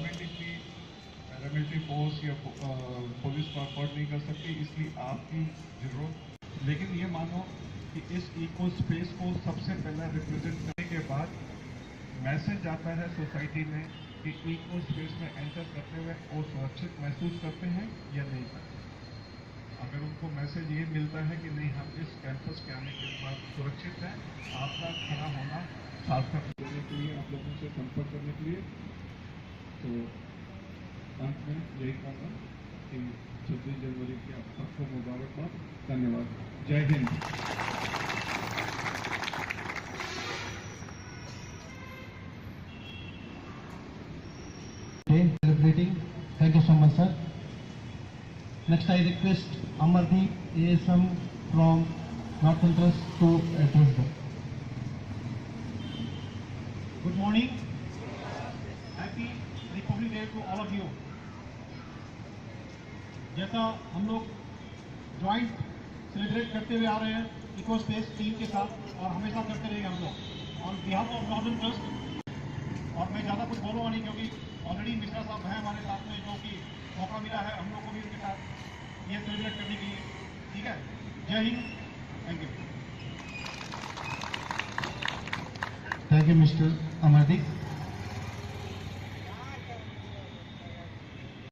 Government इतनी paramilitary force या police को अफोर्ड नहीं कर सकती, इसलिए आपकी जरूरत। लेकिन ये मानो कि इस इको स्पेस को सबसे पहले रिप्रेजेंट करने के बाद मैसेज आता है सोसाइटी में कि इको स्पेस में एंटर करते हुए वो सुरक्षित महसूस करते हैं या नहीं करते। अगर उनको मैसेज ये मिलता है कि नहीं, हम इस कैंपस के आने के बाद सुरक्षित हैं, आपका खड़ा होना सार्थक करने के लिए, आप लोगों से संपर्क करने के लिए, तो अंत में यही कहूँगा कि 26 जनवरी की आप सबको मुबारकबाद। धन्यवाद। जय Hind. Celebrating. Thank you so much, sir. Next, I request Amardeep ASM from North Interest to address them. Good morning. Happy Republic Day to all of you. जैसा हम लोग ज्वाइंट सेलिब्रेट करते हुए आ रहे हैं इको स्पेस टीम के साथ, और हमेशा करते रहेंगे हम लोग on behalf of northern trust. और मैं ज़्यादा कुछ बोलूँगा नहीं, क्योंकि ऑलरेडी मिश्रा साहब हैं हमारे साथ में, जो कि मौका मिला है हम लोग को भी उनके साथ ये सेलिब्रेट करने के लिए। ठीक है, जय Hind. Thank you. Thank you, Mr. Amardeep.